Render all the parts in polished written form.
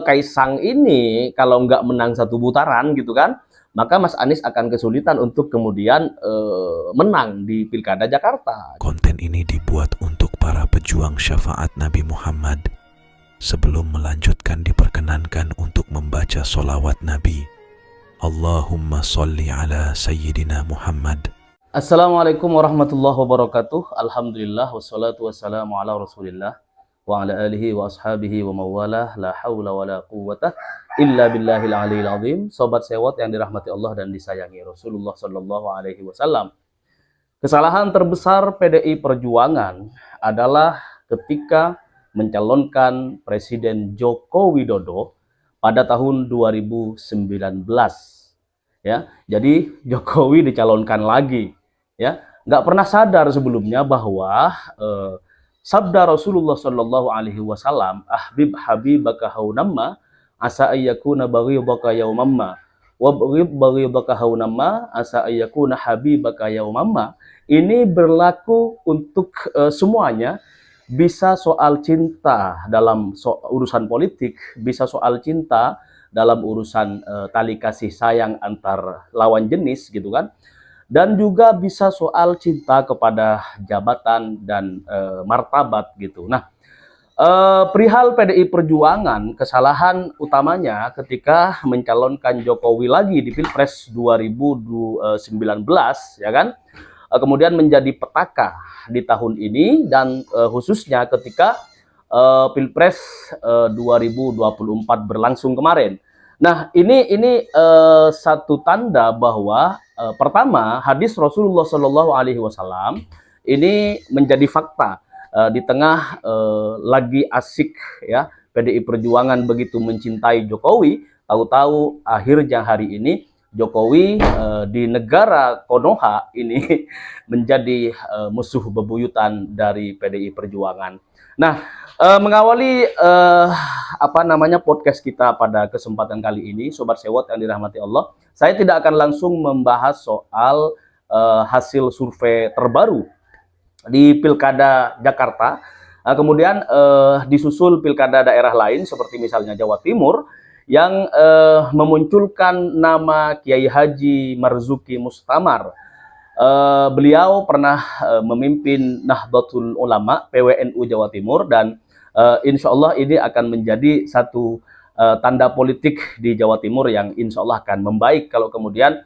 Kaisang ini kalau nggak menang satu putaran gitu kan, maka Mas Anies akan kesulitan untuk kemudian menang di Pilkada Jakarta. Konten ini dibuat untuk para pejuang syafaat Nabi Muhammad. Sebelum melanjutkan, diperkenankan untuk membaca solawat Nabi. Allahumma salli ala Sayyidina Muhammad. Assalamualaikum warahmatullahi wabarakatuh. Alhamdulillah wassalatu wassalamu ala Rasulillah wa ala alihi wa ashabihi wa mawalah, la haula wa la quwwata illa billahil aliyil azim. Sobat sewot yang dirahmati Allah dan disayangi Rasulullah sallallahu alaihi wasallam. Kesalahan terbesar PDI Perjuangan adalah ketika mencalonkan Presiden Joko Widodo pada tahun 2019. Ya, jadi Jokowi dicalonkan lagi. Ya, nggak pernah sadar sebelumnya bahwa sabda Rasulullah Shallallahu Alaihi Wasallam, ahbib habibaka haunamma asa ayyakuna baghidaka yaumamma wabghid baghidaka haunamma asa ayyakuna habibaka yaumamma. Ini berlaku untuk semuanya. Bisa soal cinta dalam urusan politik, bisa soal cinta dalam urusan tali kasih sayang antar lawan jenis gitu kan, dan juga bisa soal cinta kepada jabatan dan martabat gitu. Nah, perihal PDI Perjuangan, kesalahan utamanya ketika mencalonkan Jokowi lagi di Pilpres 2019 ya kan, kemudian menjadi petaka di tahun ini, dan khususnya ketika Pilpres 2024 berlangsung kemarin. Nah, ini satu tanda bahwa pertama, hadis Rasulullah Shallallahu Alaihi Wasallam ini menjadi fakta di tengah lagi asik ya PDI Perjuangan begitu mencintai Jokowi, tahu-tahu akhirnya hari ini Jokowi di negara Konoha ini menjadi musuh bebuyutan dari PDI Perjuangan. Nah, mengawali podcast kita pada kesempatan kali ini, Sobat Sewot yang dirahmati Allah, saya tidak akan langsung membahas soal hasil survei terbaru di Pilkada Jakarta, kemudian disusul Pilkada daerah lain seperti misalnya Jawa Timur, yang memunculkan nama Kiai Haji Marzuki Mustamar. Beliau pernah memimpin Nahdlatul Ulama PWNU Jawa Timur, dan insya Allah ini akan menjadi satu tanda politik di Jawa Timur yang insya Allah akan membaik kalau kemudian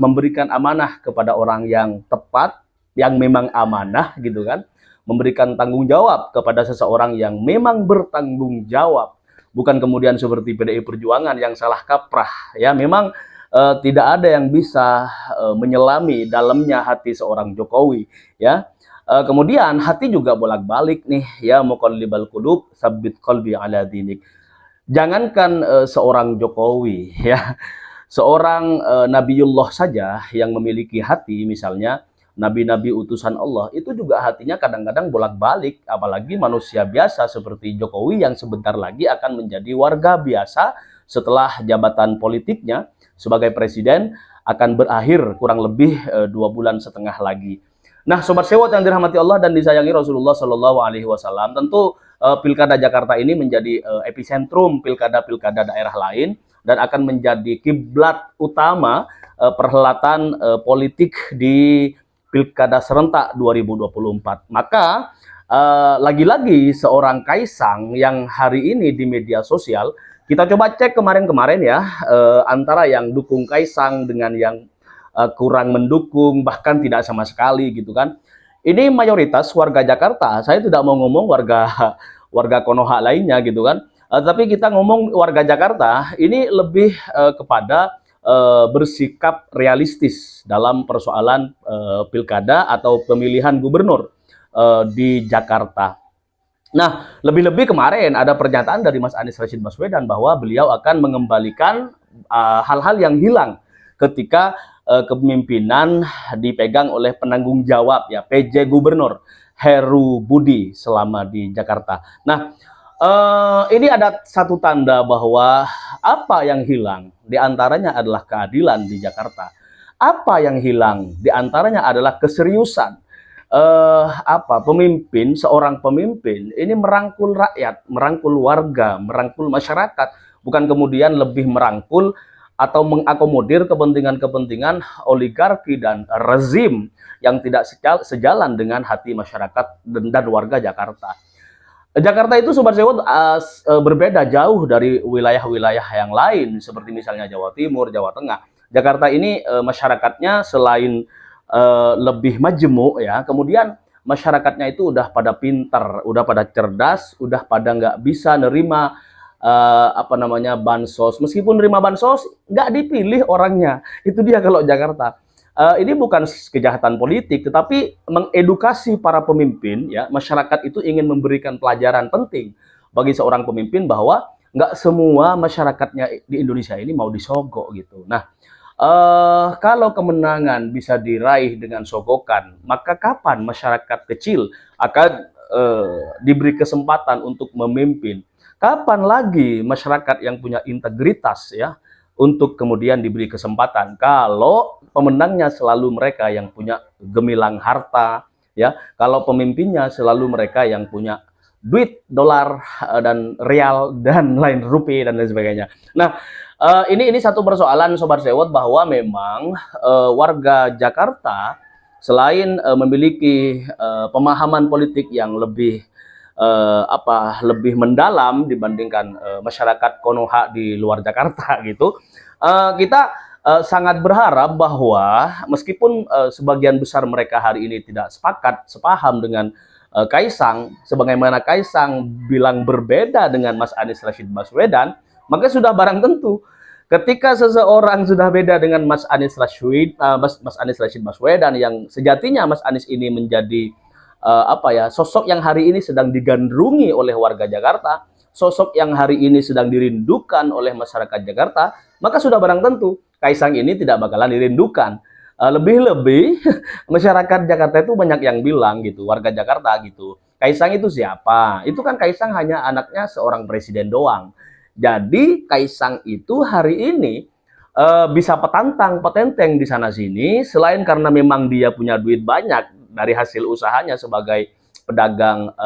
memberikan amanah kepada orang yang tepat, yang memang amanah gitu kan, memberikan tanggung jawab kepada seseorang yang memang bertanggung jawab. Bukan kemudian seperti PDI Perjuangan yang salah kaprah ya. Memang tidak ada yang bisa menyelami dalamnya hati seorang Jokowi ya. Kemudian hati juga bolak-balik nih ya, muqallibal qulub tsabbit qalbi ala dinik. Jangankan seorang Jokowi ya, seorang Nabiullah saja yang memiliki hati, misalnya nabi-nabi utusan Allah, itu juga hatinya kadang-kadang bolak-balik, apalagi manusia biasa seperti Jokowi yang sebentar lagi akan menjadi warga biasa setelah jabatan politiknya sebagai presiden akan berakhir kurang lebih 2,5 bulan lagi. Nah, Sobat Sewot yang dirahmati Allah dan disayangi Rasulullah Shallallahu Alaihi Wasallam, tentu Pilkada Jakarta ini menjadi epicentrum pilkada-pilkada daerah lain dan akan menjadi kiblat utama perhelatan politik di Pilkada serentak 2024. Maka lagi-lagi seorang Kaisang yang hari ini di media sosial, kita coba cek kemarin-kemarin ya, antara yang dukung Kaisang dengan yang kurang mendukung, bahkan tidak sama sekali gitu kan. Ini mayoritas warga Jakarta. Saya tidak mau ngomong warga Konoha lainnya gitu kan. Tapi kita ngomong warga Jakarta ini lebih kepada bersikap realistis dalam persoalan pilkada atau pemilihan gubernur di Jakarta. Nah, lebih-lebih kemarin ada pernyataan dari Mas Anies Rashid Baswedan bahwa beliau akan mengembalikan hal-hal yang hilang ketika kepemimpinan dipegang oleh penanggung jawab ya PJ Gubernur Heru Budi selama di Jakarta. Nah, ini ada satu tanda bahwa apa yang hilang diantaranya adalah keadilan di Jakarta. Apa yang hilang diantaranya adalah keseriusan pemimpin, seorang pemimpin ini merangkul rakyat, merangkul warga, merangkul masyarakat, bukan kemudian lebih merangkul atau mengakomodir kepentingan-kepentingan oligarki dan rezim yang tidak sejalan dengan hati masyarakat dan warga Jakarta. Jakarta itu Sobat Sewot berbeda jauh dari wilayah-wilayah yang lain seperti misalnya Jawa Timur, Jawa Tengah. Jakarta ini masyarakatnya selain lebih majemuk ya, kemudian masyarakatnya itu udah pada pintar, udah pada cerdas, udah pada nggak bisa nerima bansos. Meskipun nerima bansos nggak dipilih orangnya. Itu dia kalau Jakarta. Ini bukan kejahatan politik, tetapi mengedukasi para pemimpin, ya, masyarakat itu ingin memberikan pelajaran penting bagi seorang pemimpin bahwa nggak semua masyarakatnya di Indonesia ini mau disogok gitu. Nah, kalau kemenangan bisa diraih dengan sogokan, maka kapan masyarakat kecil akan diberi kesempatan untuk memimpin? Kapan lagi masyarakat yang punya integritas ya untuk kemudian diberi kesempatan kalau pemenangnya selalu mereka yang punya gemilang harta ya, kalau pemimpinnya selalu mereka yang punya duit, dolar dan real dan lain rupiah dan lain sebagainya. Nah, ini satu persoalan Sobat Sewot bahwa memang warga Jakarta selain memiliki pemahaman politik yang lebih lebih mendalam dibandingkan masyarakat Konoha di luar Jakarta gitu. Kita sangat berharap bahwa meskipun sebagian besar mereka hari ini tidak sepakat, sepaham dengan Kaisang, sebagaimana Kaisang bilang berbeda dengan Mas Anies Rashid Baswedan, maka sudah barang tentu ketika seseorang sudah beda dengan Mas Anies Rashid Baswedan yang sejatinya Mas Anies ini menjadi sosok yang hari ini sedang digandrungi oleh warga Jakarta, sosok yang hari ini sedang dirindukan oleh masyarakat Jakarta, maka sudah barang tentu Kaisang ini tidak bakalan dirindukan. Lebih-lebih masyarakat Jakarta itu banyak yang bilang gitu, warga Jakarta gitu, Kaisang itu siapa? Itu kan Kaisang hanya anaknya seorang presiden doang. Jadi Kaisang itu hari ini bisa petenteng di sana sini, selain karena memang dia punya duit banyak dari hasil usahanya sebagai pedagang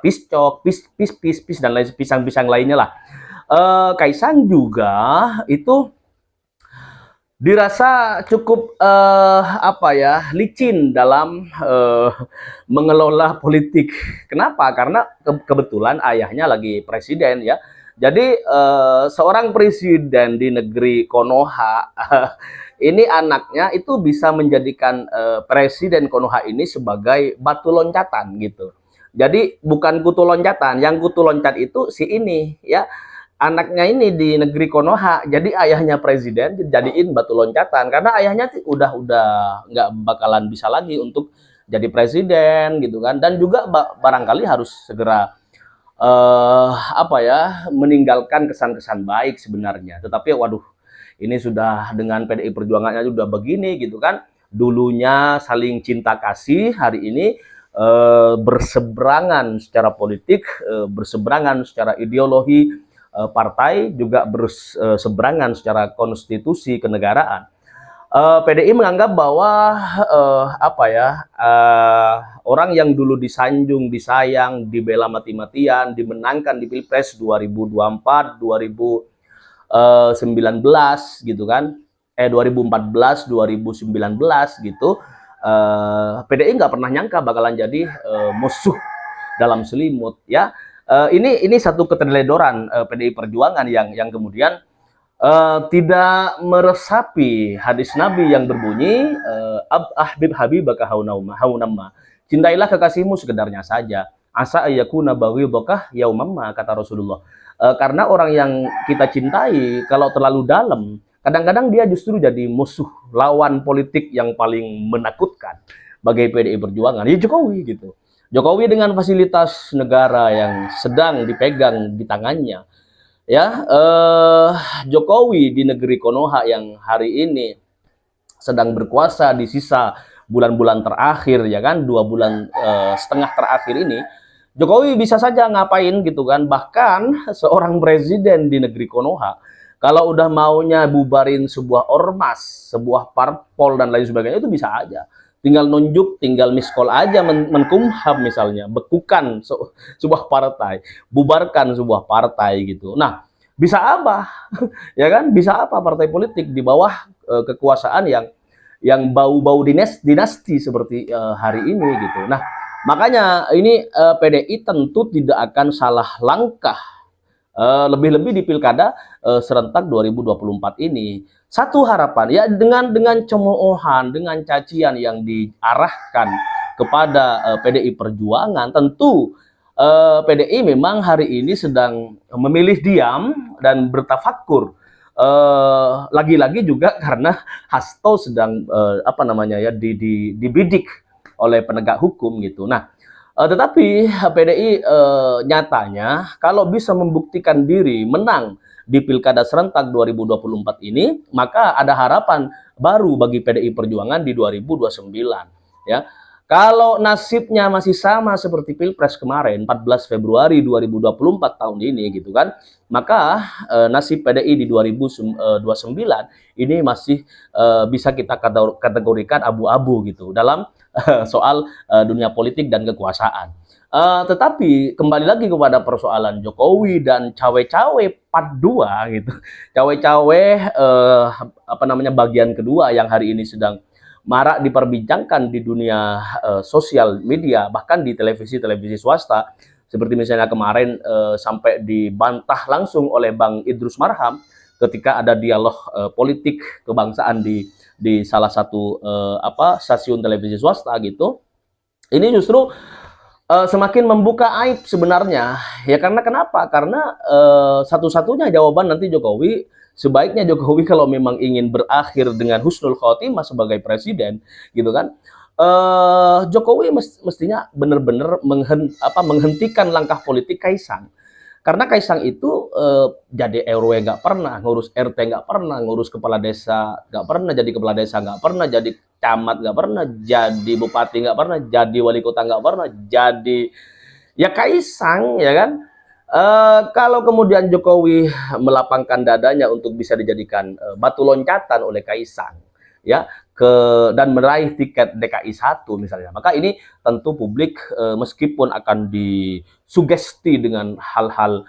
piscok, pis dan lain pisang-pisang lainnya lah. Kaisang juga itu dirasa cukup licin dalam mengelola politik. Kenapa? Karena kebetulan ayahnya lagi presiden ya. Jadi seorang presiden di negeri Konoha ini anaknya itu bisa menjadikan presiden Konoha ini sebagai batu loncatan gitu. Jadi bukan kutu loncatan, yang kutu loncat itu si ini ya. Anaknya ini di negeri Konoha, jadi ayahnya presiden jadiin batu loncatan karena ayahnya udah nggak bakalan bisa lagi untuk jadi presiden gitu kan, dan juga barangkali harus segera meninggalkan kesan-kesan baik sebenarnya. Tetapi waduh, ini sudah dengan PDI Perjuangannya sudah begini gitu kan. Dulunya saling cinta kasih, hari ini berseberangan secara politik, berseberangan secara ideologi partai, juga berseberangan secara konstitusi kenegaraan. PDI menganggap bahwa orang yang dulu disanjung, disayang, dibela mati-matian, dimenangkan di Pilpres 2024, 2019 gitu kan, 2014, 2019 gitu, PDI nggak pernah nyangka bakalan jadi musuh dalam selimut ya. Ini satu keteledoran PDI Perjuangan yang kemudian tidak meresapi hadis Nabi yang berbunyi ahbib habibaka haunamma, cintailah kekasihmu sekedarnya saja, asa ayyakuna baghidaka yaumamma, kata Rasulullah. Karena orang yang kita cintai kalau terlalu dalam, kadang-kadang dia justru jadi musuh, lawan politik yang paling menakutkan bagi PDI Perjuangan. Ya Jokowi gitu. Jokowi dengan fasilitas negara yang sedang dipegang di tangannya. Ya, Jokowi di negeri Konoha yang hari ini sedang berkuasa di sisa bulan-bulan terakhir ya kan, 2 bulan setengah terakhir ini, Jokowi bisa saja ngapain gitu kan. Bahkan seorang presiden di negeri Konoha kalau udah maunya bubarin sebuah ormas, sebuah parpol dan lain sebagainya, itu bisa aja. tinggal nunjuk, tinggal miss call aja Menkumham misalnya, bekukan sebuah partai, bubarkan sebuah partai gitu. Nah, bisa apa? Ya kan? Bisa apa partai politik di bawah kekuasaan yang bau-bau dinasti seperti hari ini gitu. Nah, makanya ini PDI tentu tidak akan salah langkah, lebih-lebih di pilkada serentak 2024 ini. Satu harapan ya, dengan cemoohan, dengan cacian yang diarahkan kepada PDI Perjuangan, tentu PDI memang hari ini sedang memilih diam dan bertafakur. Lagi-lagi juga karena Hasto sedang dibidik oleh penegak hukum gitu. Nah, tetapi PDI nyatanya kalau bisa membuktikan diri menang di Pilkada serentak 2024 ini, maka ada harapan baru bagi PDI Perjuangan di 2029 ya. Kalau nasibnya masih sama seperti Pilpres kemarin 14 Februari 2024 tahun ini gitu kan, maka nasib PDI di 2029 ini masih bisa kita kategorikan abu-abu gitu dalam soal dunia politik dan kekuasaan. Tetapi kembali lagi kepada persoalan Jokowi dan cawe-cawe part 2 gitu. Cawe-cawe bagian kedua yang hari ini sedang marak diperbincangkan di dunia sosial media, bahkan di televisi swasta. Seperti misalnya kemarin sampai dibantah langsung oleh Bang Idrus Marham ketika ada dialog politik kebangsaan di salah satu stasiun televisi swasta gitu. Ini justru semakin membuka aib sebenarnya ya, karena kenapa? Karena satu-satunya jawaban nanti sebaiknya Jokowi kalau memang ingin berakhir dengan husnul khotimah sebagai presiden gitu kan, Jokowi mestinya benar-benar menghentikan langkah politik Kaisang. Karena Kaisang itu jadi RW nggak pernah, ngurus RT nggak pernah, ngurus kepala desa nggak pernah, jadi kepala desa nggak pernah, jadi camat nggak pernah, jadi bupati nggak pernah, jadi wali kota nggak pernah, jadi ya Kaisang ya kan. Kalau kemudian Jokowi melapangkan dadanya untuk bisa dijadikan batu loncatan oleh Kaisang ya dan meraih tiket DKI 1 misalnya, maka ini tentu publik meskipun akan disugesti dengan hal-hal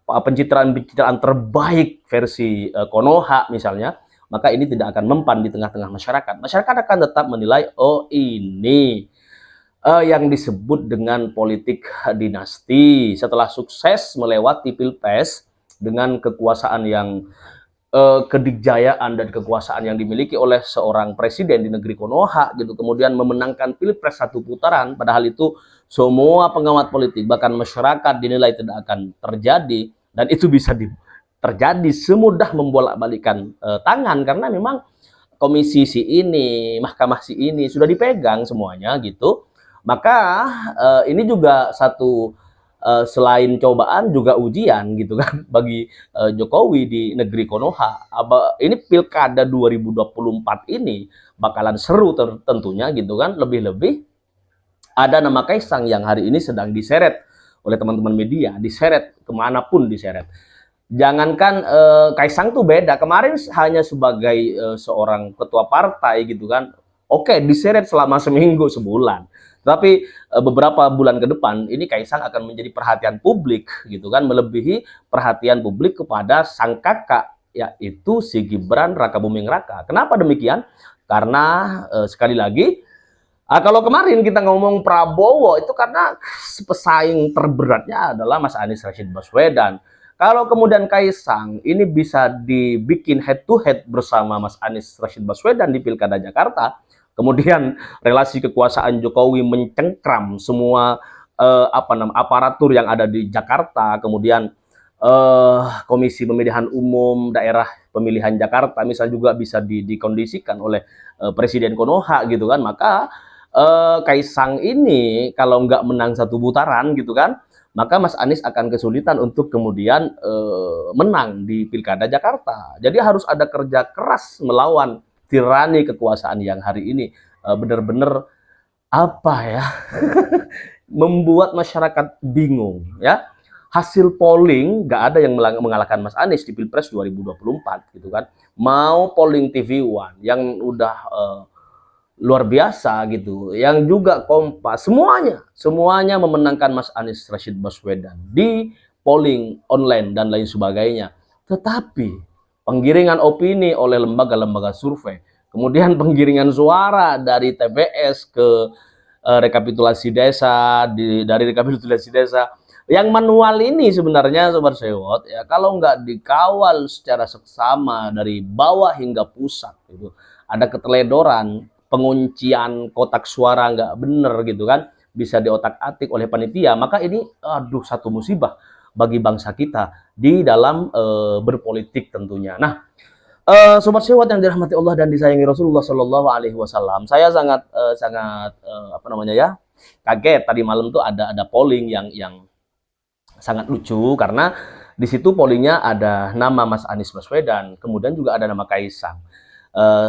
pencitraan terbaik versi Konoha misalnya, maka ini tidak akan mempan di tengah-tengah masyarakat. Masyarakat akan tetap menilai, oh ini yang disebut dengan politik dinasti setelah sukses melewati Pilpres dengan kekuasaan yang kedikjayaan dan kekuasaan yang dimiliki oleh seorang presiden di negeri Konoha gitu, kemudian memenangkan Pilpres 1 putaran, padahal itu semua pengamat politik bahkan masyarakat dinilai tidak akan terjadi, dan itu bisa terjadi semudah membolak-balikan tangan karena memang komisi si ini, mahkamah si ini sudah dipegang semuanya gitu. Maka ini juga satu selain cobaan juga ujian gitu kan bagi Jokowi di negeri Konoha. Ini Pilkada 2024 ini bakalan seru tentunya gitu kan. Lebih-lebih ada nama Kaisang yang hari ini sedang diseret oleh teman-teman media, diseret kemanapun diseret. Jangankan Kaisang tuh beda, kemarin hanya sebagai seorang ketua partai gitu kan, oke, diseret selama seminggu sebulan. Tapi beberapa bulan ke depan ini Kaisang akan menjadi perhatian publik gitu kan, melebihi perhatian publik kepada sang kakak, yaitu si Gibran Rakabuming Raka. Kenapa demikian? Karena sekali lagi, kalau kemarin kita ngomong Prabowo itu karena pesaing terberatnya adalah Mas Anies Rashid Baswedan. Kalau kemudian Kaisang ini bisa dibikin head to head bersama Mas Anies Rashid Baswedan di Pilkada Jakarta, kemudian relasi kekuasaan Jokowi mencengkram semua aparatur yang ada di Jakarta, kemudian Komisi Pemilihan Umum Daerah Pemilihan Jakarta misal juga bisa dikondisikan oleh Presiden Konoha gitu kan, maka Kaisang ini kalau nggak menang 1 putaran gitu kan, maka Mas Anies akan kesulitan untuk kemudian menang di Pilkada Jakarta. Jadi harus ada kerja keras melawan tirani kekuasaan yang hari ini benar-benar membuat masyarakat bingung ya. Hasil polling nggak ada yang mengalahkan Mas Anies di Pilpres 2024 gitu kan. Mau polling TV One yang udah luar biasa gitu, yang juga kompas, semuanya memenangkan Mas Anies Rashid Baswedan di polling online dan lain sebagainya. Tetapi penggiringan opini oleh lembaga-lembaga survei, kemudian penggiringan suara dari TPS ke rekapitulasi desa, dari rekapitulasi desa, yang manual ini sebenarnya Sobat Sewot ya, kalau nggak dikawal secara seksama dari bawah hingga pusat gitu, ada keteledoran, penguncian kotak suara nggak bener gitu kan, bisa diotak-atik oleh panitia, maka ini aduh satu musibah bagi bangsa kita di dalam berpolitik tentunya. Nah, Sobat Sewot yang dirahmati Allah dan disayangi Rasulullah Shallallahu Alaihi Wasallam, saya sangat apa namanya ya, kaget tadi malam tuh ada polling yang sangat lucu, karena di situ pollingnya ada nama Mas Anies Baswedan, kemudian juga ada nama Kaisang.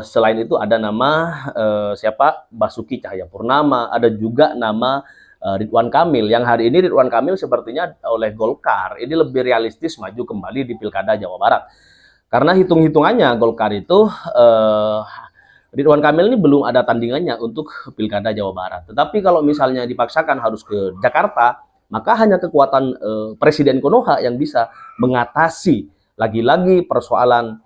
Selain itu ada nama siapa, Basuki Cahayapurnama, ada juga nama Ridwan Kamil, yang hari ini Ridwan Kamil sepertinya oleh Golkar ini lebih realistis maju kembali di Pilkada Jawa Barat. Karena hitung-hitungannya Golkar itu Ridwan Kamil ini belum ada tandingannya untuk Pilkada Jawa Barat. Tetapi kalau misalnya dipaksakan harus ke Jakarta, maka hanya kekuatan Presiden Konoha yang bisa mengatasi lagi-lagi persoalan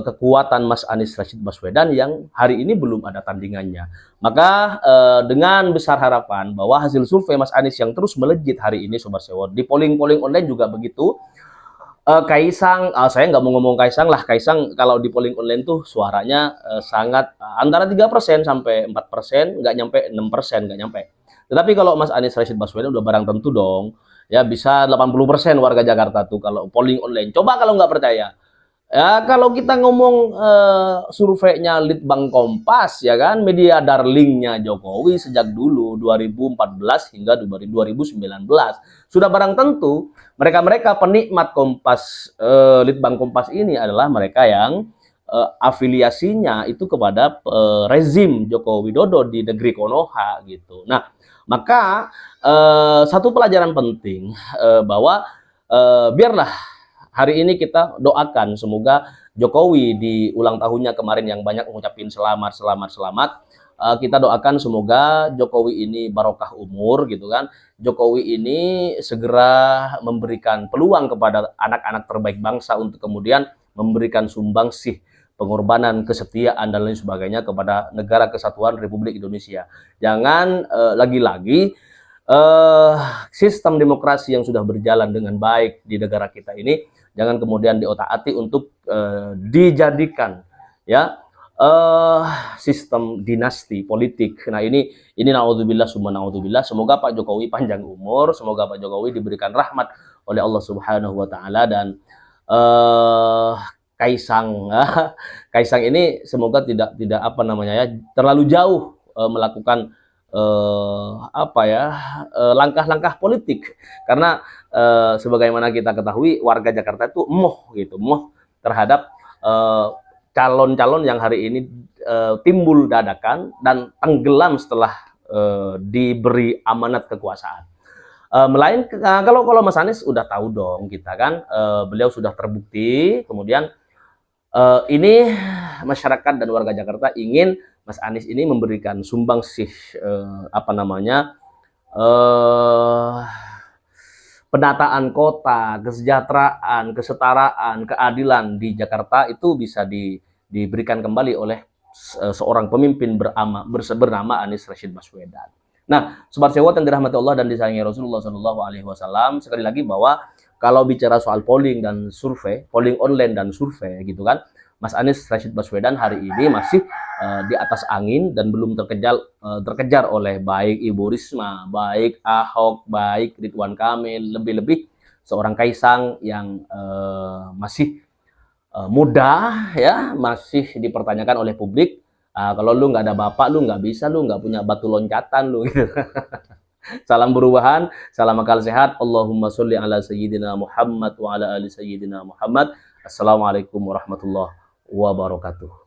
kekuatan Mas Anies Rashid Baswedan yang hari ini belum ada tandingannya. Maka dengan besar harapan bahwa hasil survei Mas Anies yang terus melejit hari ini Sobat Sewot, di polling-polling online juga begitu. Kaisang, saya nggak mau ngomong Kaisang lah. Kaisang kalau di polling online tuh suaranya sangat antara 3% sampai 4%, nggak nyampe 6%, nggak nyampe. Tetapi kalau Mas Anies Rashid Baswedan udah barang tentu dong, ya bisa 80% warga Jakarta tuh kalau polling online. Coba kalau nggak percaya, ya kalau kita ngomong surveinya Litbang Kompas ya kan, media darlingnya Jokowi sejak dulu 2014 hingga 2019, sudah barang tentu mereka penikmat Kompas, Litbang Kompas ini adalah mereka yang afiliasinya itu kepada rezim Joko Widodo di negeri Konoha gitu. Nah, maka satu pelajaran penting bahwa biarlah hari ini kita doakan semoga Jokowi di ulang tahunnya kemarin yang banyak mengucapin selamat. Kita doakan semoga Jokowi ini barokah umur gitu kan. Jokowi ini segera memberikan peluang kepada anak-anak terbaik bangsa untuk kemudian memberikan sumbangsih pengorbanan, kesetiaan dan lain sebagainya kepada negara kesatuan Republik Indonesia. Jangan lagi-lagi sistem demokrasi yang sudah berjalan dengan baik di negara kita ini jangan kemudian diotak-atik untuk dijadikan ya sistem dinasti politik. Nah ini naudzubillah summa naudzubillah. Semoga Pak Jokowi panjang umur, semoga Pak Jokowi diberikan rahmat oleh Allah Subhanahu wa taala, dan Kaisang ini semoga tidak apa namanya ya, terlalu jauh melakukan langkah-langkah politik, karena sebagaimana kita ketahui warga Jakarta itu emoh terhadap calon-calon yang hari ini timbul dadakan dan tenggelam setelah diberi amanat kekuasaan. Melainkan kalau Mas Anies udah tahu dong kita kan, beliau sudah terbukti, kemudian ini masyarakat dan warga Jakarta ingin Mas Anies ini memberikan sumbangsih penataan kota, kesejahteraan, kesetaraan, keadilan di Jakarta itu bisa diberikan kembali oleh seorang pemimpin bernama Anies Rashid Baswedan. Nah, Sobat Sewot yang dirahmati Allah dan disayangi Rasulullah Shallallahu Alaihi Wasallam, sekali lagi bahwa kalau bicara soal polling dan survei, polling online dan survei gitu kan, Mas Anies Rashid Baswedan hari ini masih di atas angin dan belum terkejar oleh baik Ibu Risma, baik Ahok, baik Ridwan Kamil, lebih-lebih seorang Kaisang yang masih muda ya, masih dipertanyakan oleh publik. Kalau lu nggak ada bapak, lu nggak bisa, lu nggak punya batu loncatan lu gitu. Salam perubahan, salam akal sehat. Allahumma sholli ala sayyidina Muhammad wa ala ali sayyidina Muhammad. Assalamualaikum warahmatullahi wabarakatuh.